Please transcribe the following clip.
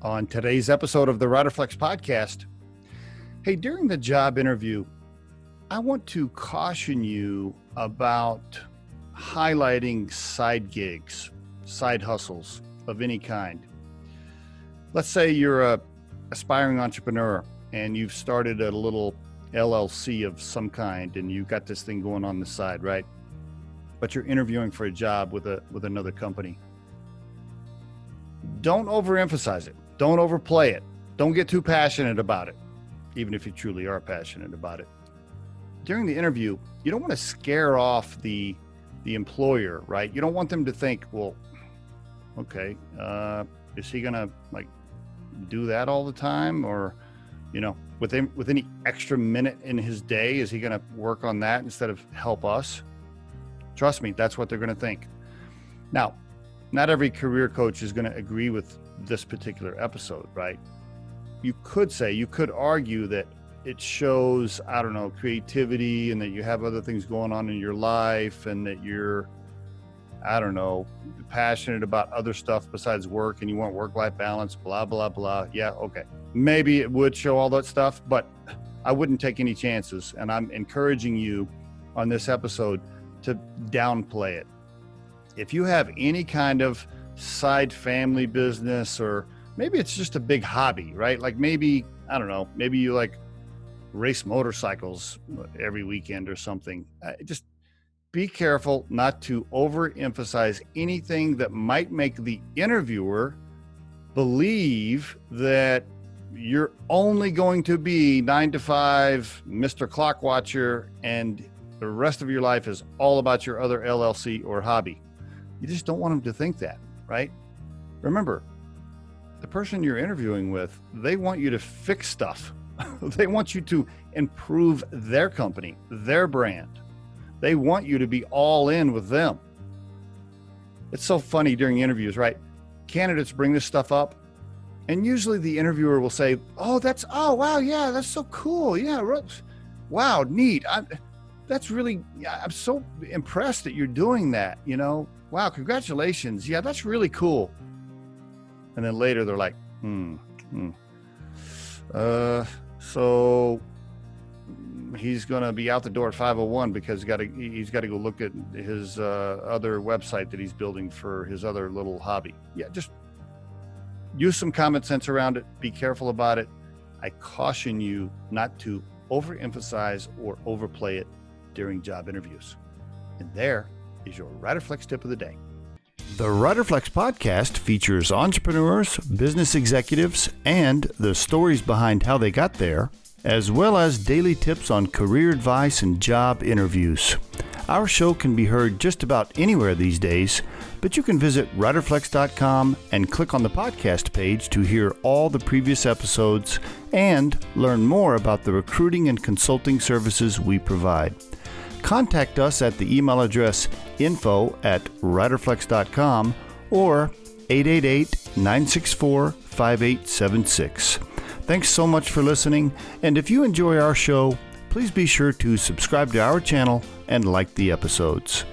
On today's episode of the Riderflex podcast, hey, during the job interview, I want to caution you about highlighting side gigs, side hustles of any kind. Let's say you're a aspiring entrepreneur and you've started a little LLC of some kind and you've got this thing going on the side, right? But you're interviewing for a job with another company. Don't overemphasize it. Don't overplay it. Don't get too passionate about it, even if you truly are passionate about it. During the interview, you don't want to scare off the employer, right? You don't want them to think, well, okay, is he gonna do that all the time? Or, with any extra minute in his day, is he gonna work on that instead of help us? Trust me, that's what they're gonna think. Now, not every career coach is gonna agree with this particular episode, right? You could argue that it shows, creativity and that you have other things going on in your life and that you're, passionate about other stuff besides work and you want work-life balance, blah, blah, blah. Yeah, okay. Maybe it would show all that stuff, but I wouldn't take any chances. And I'm encouraging you on this episode to downplay it. If you have any kind of side family business, or maybe it's just a big hobby, right? Like maybe you race motorcycles every weekend or something. Just be careful not to overemphasize anything that might make the interviewer believe that you're only going to be 9 to 5, Mr. Clock Watcher, and the rest of your life is all about your other LLC or hobby. You just don't want them to think that. Right? Remember, the person you're interviewing with, they want you to fix stuff. They want you to improve their company, their brand. They want you to be all in with them. It's so funny during interviews, right? Candidates bring this stuff up, and usually the interviewer will say, oh, wow, yeah, that's so cool. Yeah, wow, neat. I'm so impressed that you're doing that, Wow, congratulations. Yeah, that's really cool. And then later they're like, so he's going to be out the door at 5:01 because he's got to go look at his other website that he's building for his other little hobby. Yeah, just use some common sense around it. Be careful about it. I caution you not to overemphasize or overplay it during job interviews. And there is your Riderflex tip of the day. The Riderflex podcast features entrepreneurs, business executives, and the stories behind how they got there, as well as daily tips on career advice and job interviews. Our show can be heard just about anywhere these days, but you can visit riderflex.com and click on the podcast page to hear all the previous episodes and learn more about the recruiting and consulting services we provide. Contact us at the email address info@riderflex.com or 888-964-5876. Thanks so much for listening, and if you enjoy our show, please be sure to subscribe to our channel and like the episodes.